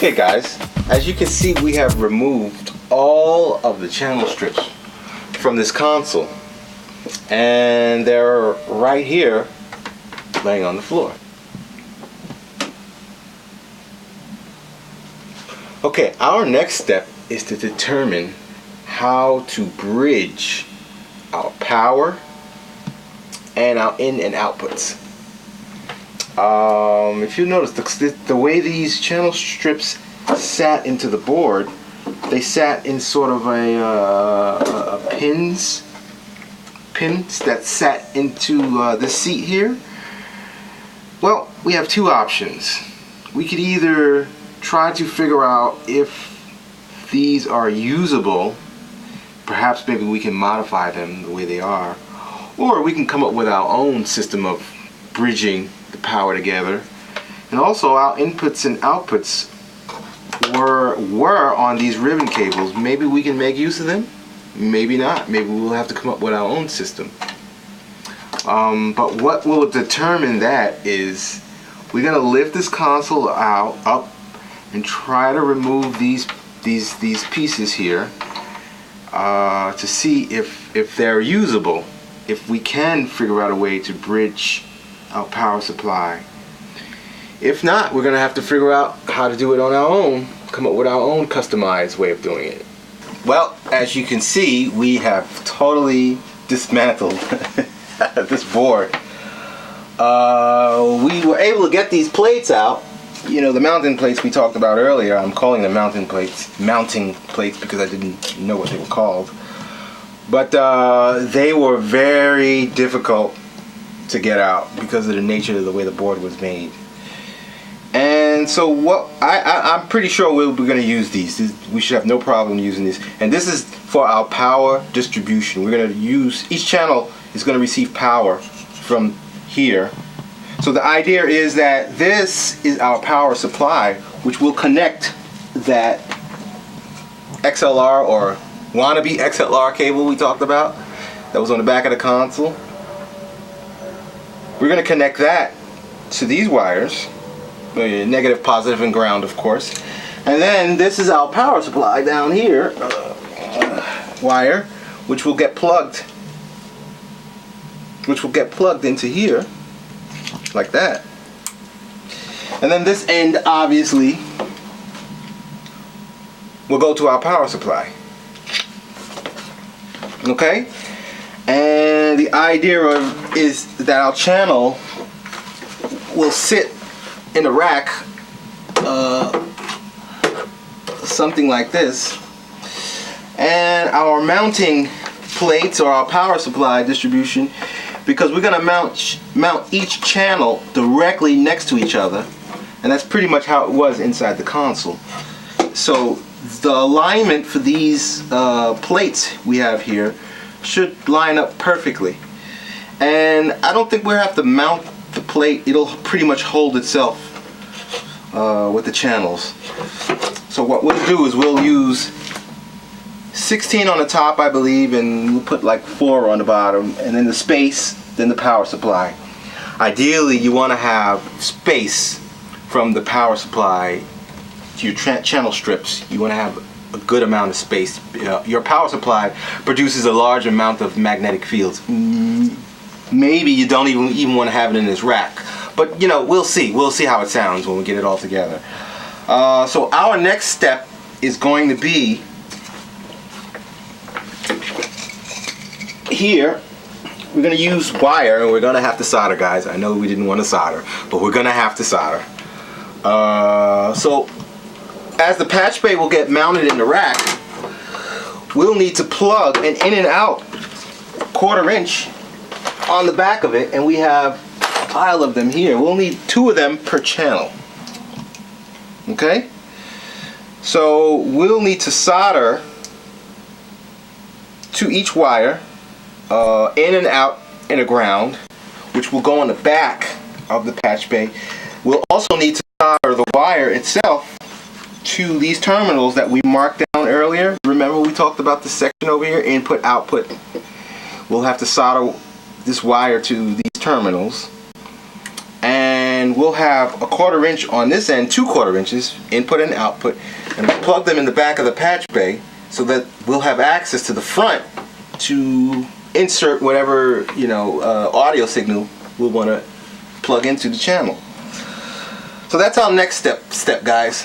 Okay guys, as you can see, we have removed all of the channel strips from this console, and they're right here laying on the floor. Okay, our next step is to determine how to bridge our power and our in and outputs. If you notice, the way these channel strips sat into the board, they sat in sort of a pins that sat into this seat here. Well, we have two options. We could either try to figure out if these are usable, perhaps maybe we can modify them the way they are, or we can come up with our own system of bridging the power together. And also, our inputs and outputs were on these ribbon cables. Maybe we can make use of them, maybe not. Maybe we'll have to come up with our own system. But what will determine that is we're going to lift this console up and try to remove these pieces here to see if they're usable, if we can figure out a way to bridge our power supply. If not, we're going to have to figure out how to do it on our own, come up with our own customized way of doing it. Well, as you can see, we have totally dismantled this board. We were able to get these plates out. You know, the mounting plates we talked about earlier. I'm calling them mounting plates because I didn't know what they were called. But they were very difficult to get out because of the nature of the way the board was made. And so what I'm pretty sure we're going to use these. We should have no problem using these. And this is for our power distribution. We're going to use, each channel is going to receive power from here. So the idea is that this is our power supply, which will connect that XLR or wannabe XLR cable we talked about that was on the back of the console. We're going to connect that to these wires, negative, positive, and ground, of course. And then this is our power supply down here, wire, which will get plugged into here, like that. And then this end, obviously, will go to our power supply. Okay? And the idea is that our channel will sit in a rack, something like this, and our mounting plates or our power supply distribution, because we're going to mount each channel directly next to each other, and that's pretty much how it was inside the console. So the alignment for these plates we have here should line up perfectly, and I don't think we'll have to mount the plate. It'll pretty much hold itself with the channels. So what we'll do is we'll use 16 on the top, I believe, and we'll put like 4 on the bottom, and then the space, then the power supply. Ideally, you want to have space from the power supply to your channel strips. You want to have a good amount of space. Your power supply produces a large amount of magnetic fields. Maybe you don't even want to have it in this rack, but you know, we'll see how it sounds when we get it all together. So our next step is going to be here. We're going to use wire, and we're going to have to solder, guys. I know we didn't want to solder, but we're going to have to solder. So as the patch bay will get mounted in the rack, we'll need to plug an in and out 1/4 inch on the back of it, and we have a pile of them here. We'll need 2 of them per channel. Okay? So we'll need to solder to each wire, in and out and a ground, which will go on the back of the patch bay. We'll also need to solder the wire itself to these terminals that we marked down earlier. Remember, we talked about this section over here, input, output. We'll have to solder this wire to these terminals, and and we'll have a 1/4 inch on this end, 2 1/4 inches, input and output, and we'll plug them in the back of the patch bay so that we'll have access to the front to insert whatever, you know, audio signal we'll want to plug into the channel. So that's our next step guys.